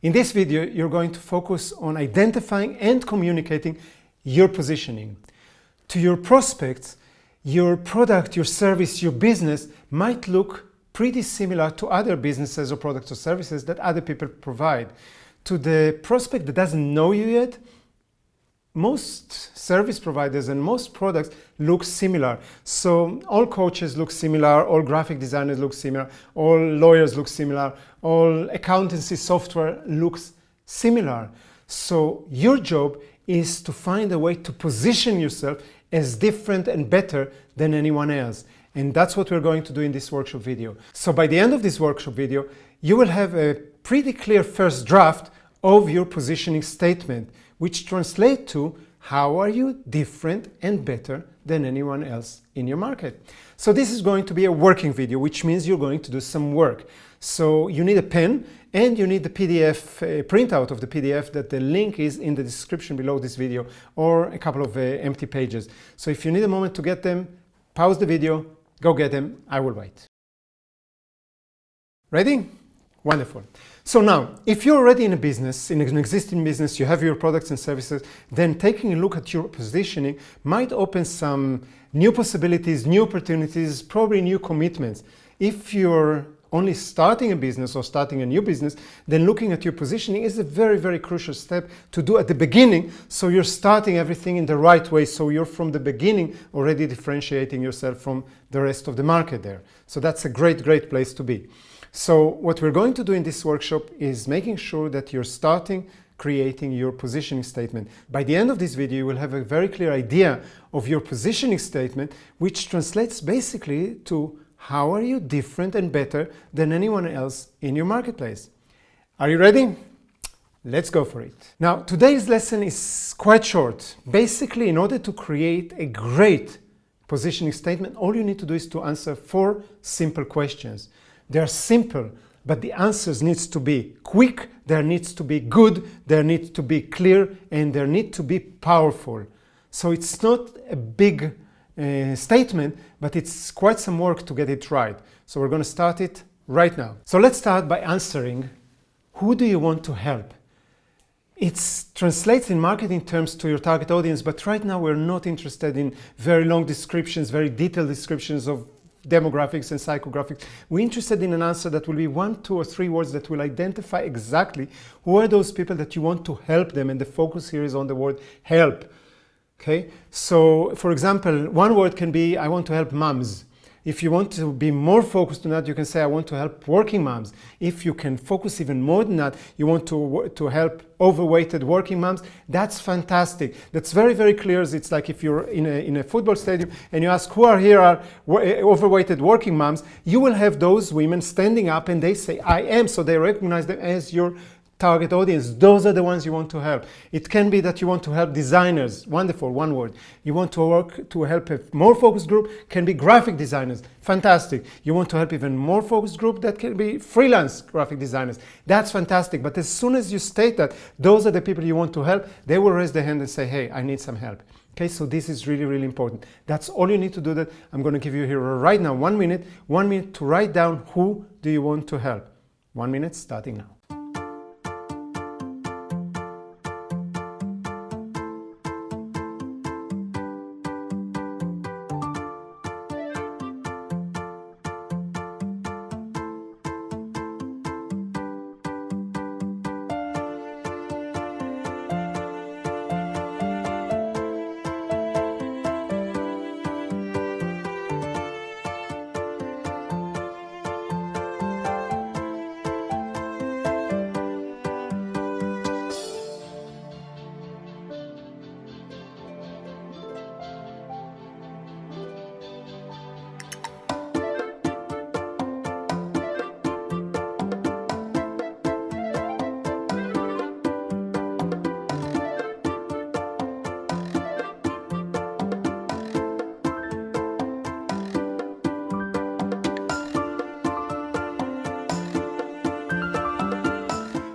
In this video, you're going to focus on identifying and communicating your positioning. To your prospects, your product, your service, your business might look pretty similar to other businesses or products or services that other people provide. To the prospect that doesn't know you yet, most service providers and most products look similar. So all coaches look similar, all graphic designers look similar, all lawyers look similar, all accountancy software looks similar. So your job is to find a way to position yourself as different and better than anyone else. And that's what we're going to do in this workshop video. So by the end of this workshop video, you will have a pretty clear first draft of your positioning statement, which translates to how are you different and better than anyone else in your market. So this is going to be a working video, which means you're going to do some work. So you need a pen and you need the PDF, printout of the PDF that the link is in the description below this video, or a couple of empty pages. So if you need a moment to get them, pause the video, go get them, I will wait. Ready? Wonderful. So now, if you're already in a business, in an existing business, you have your products and services, then taking a look at your positioning might open some new possibilities, new opportunities, probably new commitments. If you're only starting a business or starting a new business, then looking at your positioning is a very, very crucial step to do at the beginning, so you're starting everything in the right way, so you're from the beginning already differentiating yourself from the rest of the market there. So that's a great, great place to be. So what we're going to do in this workshop is making sure that you're starting creating your positioning statement. By the end of this video, you will have a very clear idea of your positioning statement, which translates basically to how are you different and better than anyone else in your marketplace. Are you ready? Let's go for it. Now, today's lesson is quite short. Basically, in order to create a great positioning statement, all you need to do is to answer 4 simple questions. They're simple, but the answers needs to be quick, there needs to be good, there needs to be clear, and there need to be powerful. So it's not a big statement, but it's quite some work to get it right. So we're going to start it right now. So let's start by answering, who do you want to help? It translates in marketing terms to your target audience, but right now we're not interested in very long descriptions, very detailed descriptions of demographics and psychographics. We're interested in an answer that will be 1, 2, or 3 words that will identify exactly who are those people that you want to help them, and the focus here is on the word help. Okay, so for example, one word can be I want to help moms. If you want to be more focused on that, you can say I want to help working moms. If you can focus even more than that, you want to help overweighted working moms, that's fantastic. That's very, very clear. It's like if you're in a football stadium and you ask who are here are overweighted working moms, you will have those women standing up and they say I am, so they recognize them as your target audience. Those are the ones you want to help. It can be that you want to help designers. Wonderful, one word. You want to work to help a more focused group, can be graphic designers. Fantastic. You want to help even more focused group, that can be freelance graphic designers. That's fantastic. But as soon as you state that those are the people you want to help, they will raise their hand and say, hey, I need some help. Okay, so this is really, really important. That's all you need to do. That I'm going to give you here right now 1 minute to write down who do you want to help. 1 minute starting now.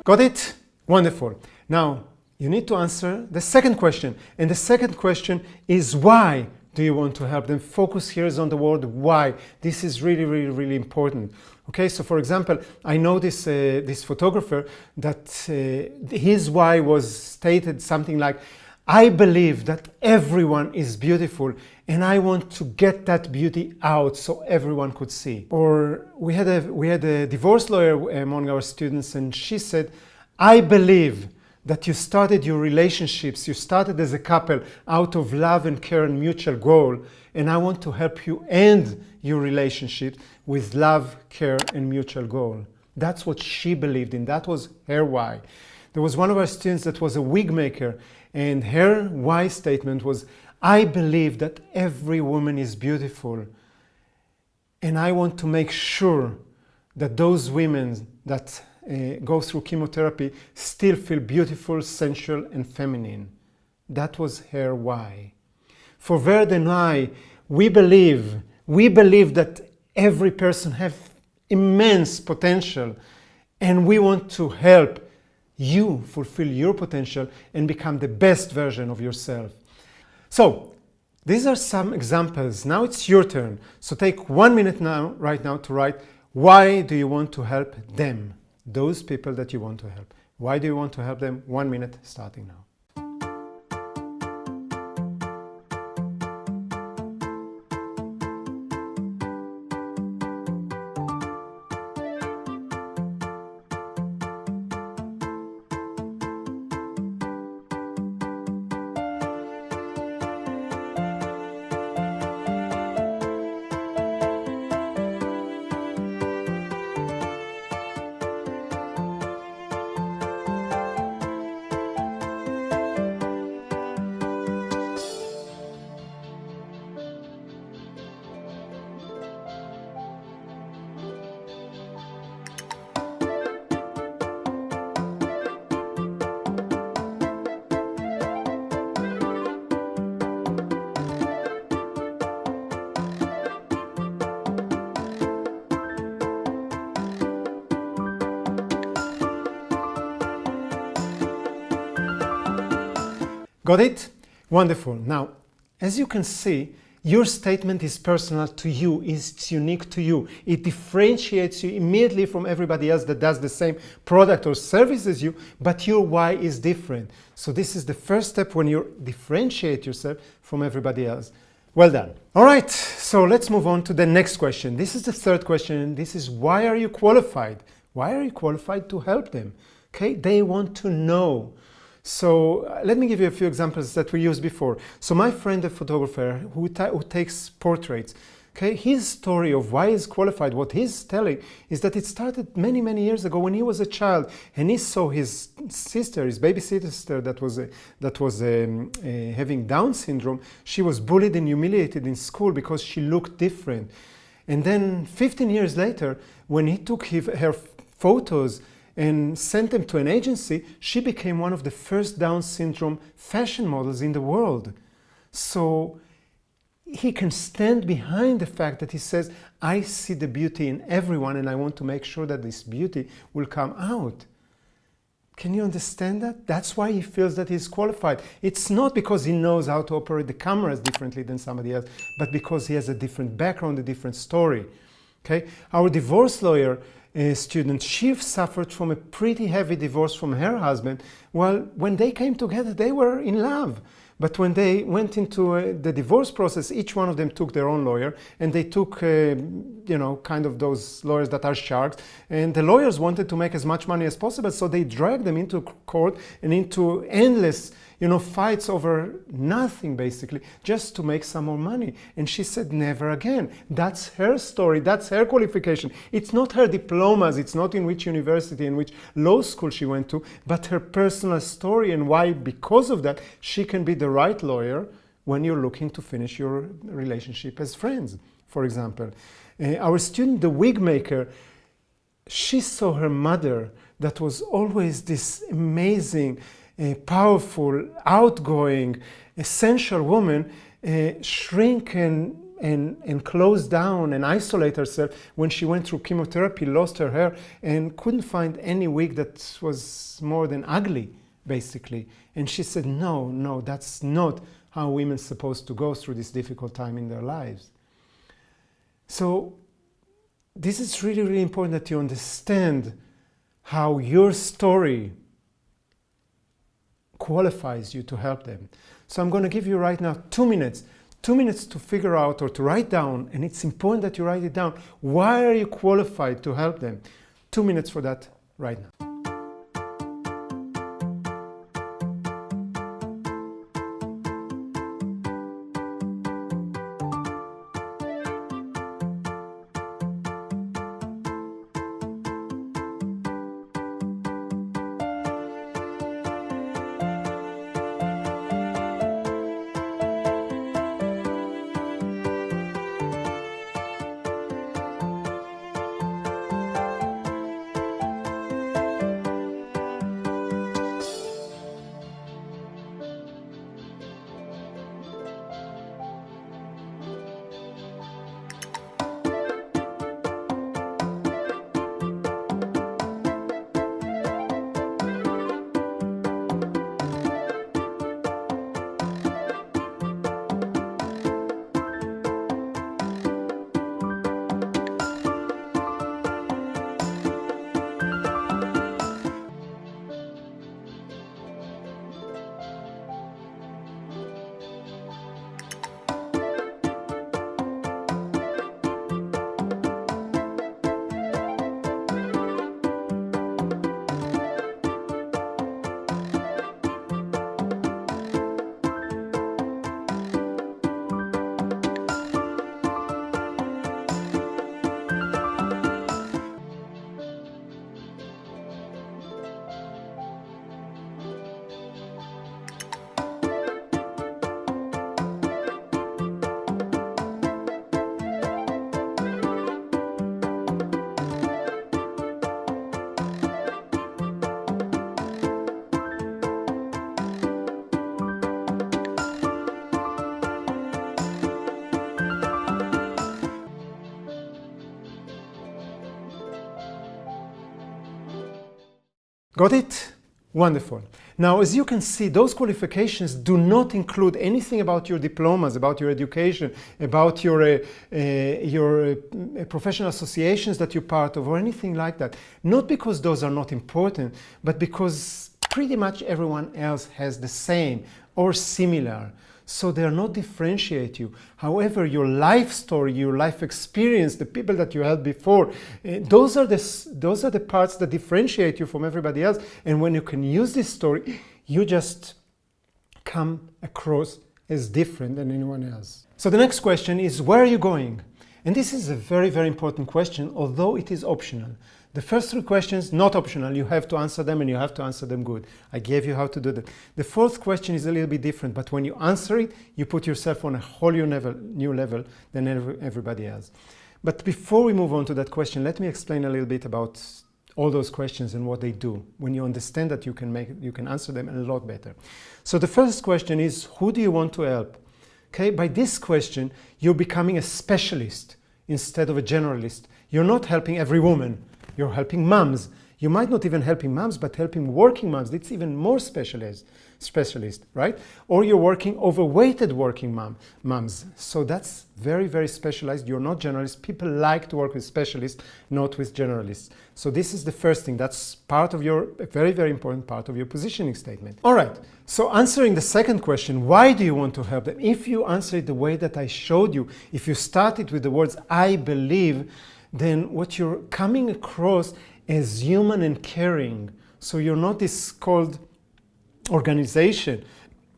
Got it? Wonderful. Now, you need to answer the second question. And the second question is, why do you want to help them? Focus here is on the word why. This is really, really, really important. Okay, so for example, I know this photographer that his why was stated something like, I believe that everyone is beautiful and I want to get that beauty out so everyone could see. Or we had a divorce lawyer among our students, and she said, I believe that you started your relationships, you started as a couple out of love and care and mutual goal, and I want to help you end your relationship with love, care, and mutual goal. That's what she believed in. That was her why. There was one of our students that was a wig maker, and her why statement was, I believe that every woman is beautiful, and I want to make sure that those women that go through chemotherapy still feel beautiful, sensual, and feminine. That was her why. For Verd and I, we believe that every person has immense potential, and we want to help you fulfill your potential and become the best version of yourself. So, these are some examples. Now it's your turn. So take 1 minute right now to write, why do you want to help them? Those people that you want to help. Why do you want to help them? 1 minute starting now. Got it? Wonderful. Now, as you can see, your statement is personal to you, it's unique to you. It differentiates you immediately from everybody else that does the same product or service as you, but your why is different. So this is the first step when you differentiate yourself from everybody else. Well done. All right, so let's move on to the next question. This is the third question. This is, why are you qualified? Why are you qualified to help them? Okay, they want to know. So let me give you a few examples that we used before. So my friend, a photographer who takes portraits, okay, his story of why he's qualified, what he's telling is that it started many, many years ago when he was a child, and he saw his sister, his baby sister that was having Down syndrome. She was bullied and humiliated in school because she looked different. And then 15 years later, when he took her photos and sent them to an agency, she became one of the first Down syndrome fashion models in the world. So he can stand behind the fact that he says, I see the beauty in everyone and I want to make sure that this beauty will come out. Can you understand that? That's why he feels that he's qualified. It's not because he knows how to operate the cameras differently than somebody else, but because he has a different background, a different story. Okay? Our divorce lawyer student, she suffered from a pretty heavy divorce from her husband. Well, when they came together, they were in love. But when they went into the divorce process, each one of them took their own lawyer, and they took, kind of those lawyers that are sharks. And the lawyers wanted to make as much money as possible, so they dragged them into court and into endless, fights over nothing, basically, just to make some more money. And she said, never again. That's her story. That's her qualification. It's not her diplomas. It's not in which university, in which law school she went to, but her personal story and why, because of that, she can be the right lawyer when you're looking to finish your relationship as friends, for example. Our student, the wig maker, she saw her mother that was always this amazing, powerful, outgoing, essential woman, shrink and close down and isolate herself when she went through chemotherapy, lost her hair, and couldn't find any wig that was more than ugly, basically. And she said, no, that's not how women are supposed to go through this difficult time in their lives. So this is really, really important that you understand how your story qualifies you to help them. So I'm going to give you right now 2 minutes to figure out or to write down, and it's important that you write it down. Why are you qualified to help them? 2 minutes for that right now. Got it? Wonderful. Now, as you can see, those qualifications do not include anything about your diplomas, about your education, about your professional associations that you're part of, or anything like that. Not because those are not important, but because pretty much everyone else has the same or similar. So they are not differentiate you. However, your life story, your life experience, the people that you had before, those are the parts that differentiate you from everybody else. And when you can use this story, you just come across as different than anyone else. So the next question is, where are you going? And this is a very, very important question, although it is optional. The first 3 questions, not optional. You have to answer them, and you have to answer them good. I gave you how to do that. The 4th question is a little bit different, but when you answer it, you put yourself on a whole new level than everybody else. But before we move on to that question, let me explain a little bit about all those questions and what they do. When you understand that, you can answer them a lot better. So the first question is, who do you want to help? Okay, by this question, you're becoming a specialist instead of a generalist. You're not helping every woman. You're helping moms. You might not even helping moms, but helping working moms. It's even more specialist, right? Or you're working overweighted working moms. So that's very, very specialized. You're not generalist. People like to work with specialists, not with generalists. So this is the first thing. That's part of a very, very important part of your positioning statement. All right. So answering the second question, why do you want to help them? If you answer it the way that I showed you, if you started with the words, I believe, then what you're coming across is human and caring. So you're not this cold organization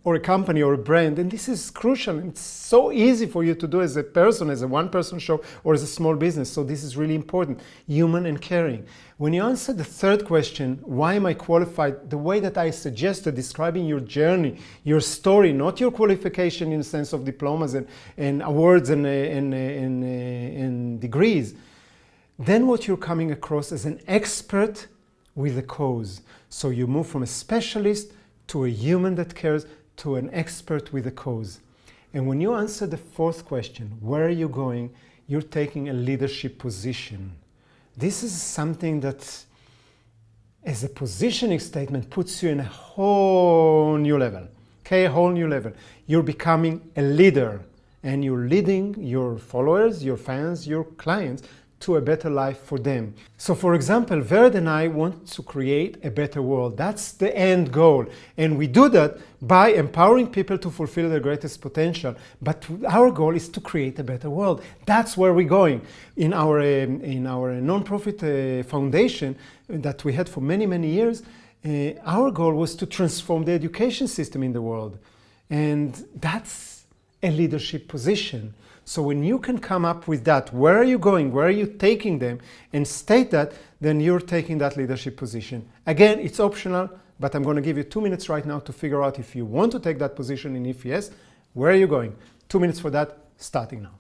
or a company or a brand. And this is crucial. It's so easy for you to do as a person, as a one-person show, or as a small business. So this is really important, human and caring. When you answer the 3rd question, why am I qualified? The way that I suggested, describing your journey, your story, not your qualification in the sense of diplomas and awards and degrees, then what you're coming across as an expert with a cause. So you move from a specialist to a human that cares to an expert with a cause. And when you answer the 4th question, where are you going? You're taking a leadership position. This is something that, as a positioning statement, puts you in a whole new level. Okay, a whole new level. You're becoming a leader, and you're leading your followers, your fans, your clients to a better life for them. So for example, Vered and I want to create a better world. That's the end goal. And we do that by empowering people to fulfill their greatest potential. But our goal is to create a better world. That's where we're going. In our non-profit foundation that we had for many, many years, our goal was to transform the education system in the world. And that's a leadership position. So when you can come up with that, where are you going, where are you taking them, and state that, then you're taking that leadership position. Again, it's optional, but I'm going to give you 2 minutes right now to figure out if you want to take that position, and if yes, where are you going? 2 minutes for that, starting now.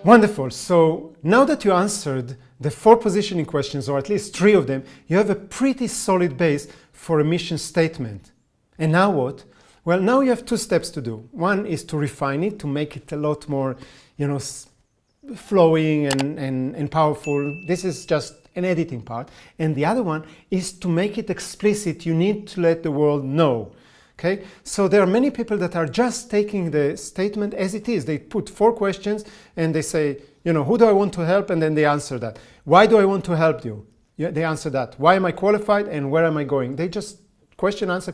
Wonderful. So now that you answered the 4 positioning questions, or at least 3 of them, you have a pretty solid base for a mission statement. And now what? Well, now you have 2 steps to do. One is to refine it, to make it a lot more, flowing and powerful. This is just an editing part. And the other one is to make it explicit. You need to let the world know. Okay, so there are many people that are just taking the statement as it is. They put 4 questions and they say, who do I want to help? And then they answer that. Why do I want to help you? Yeah, they answer that. Why am I qualified and where am I going? They just question, answer,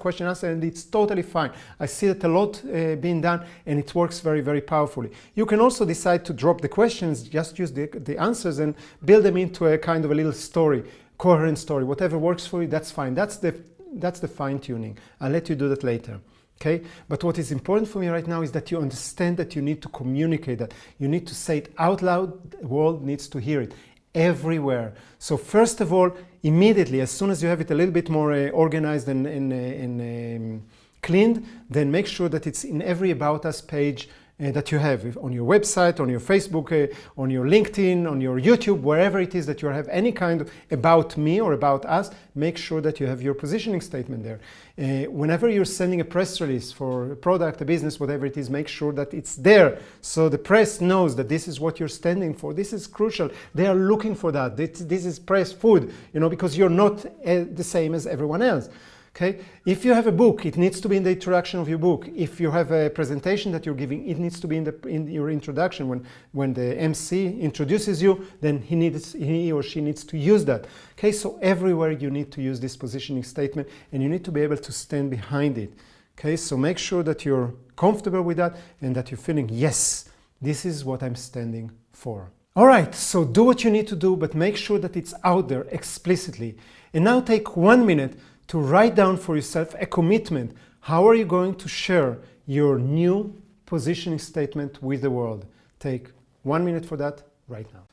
and it's totally fine. I see that a lot being done, and it works very, very powerfully. You can also decide to drop the questions, just use the answers and build them into a kind of a little story, coherent story. Whatever works for you, that's fine. That's the fine-tuning. I'll let you do that later. Okay? But what is important for me right now is that you understand that you need to communicate that. You need to say it out loud. The world needs to hear it everywhere. So first of all, immediately, as soon as you have it a little bit more organized and cleaned, then make sure that it's in every About Us page that you have on your website, on your Facebook, on your LinkedIn, on your YouTube, wherever it is that you have any kind of about me or about us, make sure that you have your positioning statement there. Whenever you're sending a press release for a product, a business, whatever it is, make sure that it's there so the press knows that this is what you're standing for. This is crucial. They are looking for that. This is press food, because you're not the same as everyone else. Okay? If you have a book, it needs to be in the introduction of your book. If you have a presentation that you're giving, it needs to be in your introduction. When the MC introduces you, then he or she needs to use that. Okay? So everywhere you need to use this positioning statement, and you need to be able to stand behind it. Okay? So make sure that you're comfortable with that and that you're feeling, yes, this is what I'm standing for. All right, so do what you need to do, but make sure that it's out there explicitly. And now take 1 minute to write down for yourself a commitment. How are you going to share your new positioning statement with the world? Take 1 minute for that right now.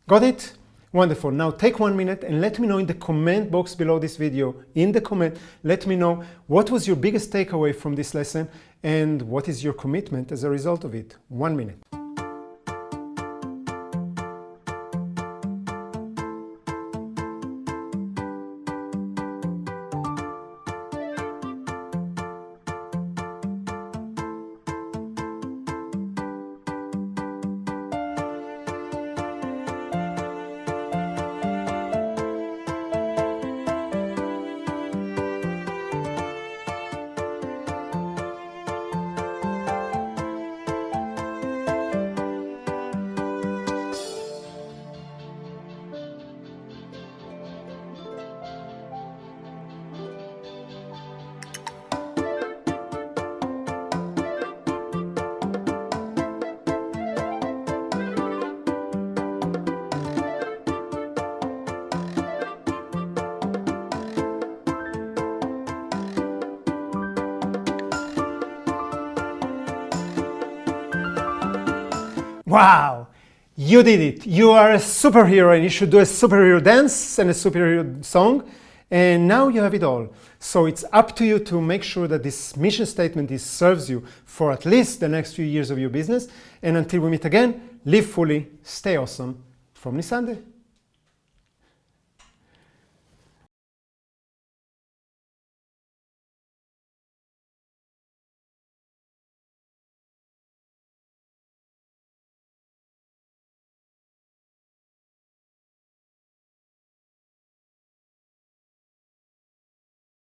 Got it? Wonderful. Now take 1 minute and let me know in the comment box below this video, in the comment, let me know what was your biggest takeaway from this lesson and what is your commitment as a result of it. 1 minute. Wow, you did it. You are a superhero and you should do a superhero dance and a superhero song. And now you have it all. So it's up to you to make sure that this mission statement serves you for at least the next few years of your business. And until we meet again, live fully, stay awesome. From Nisande.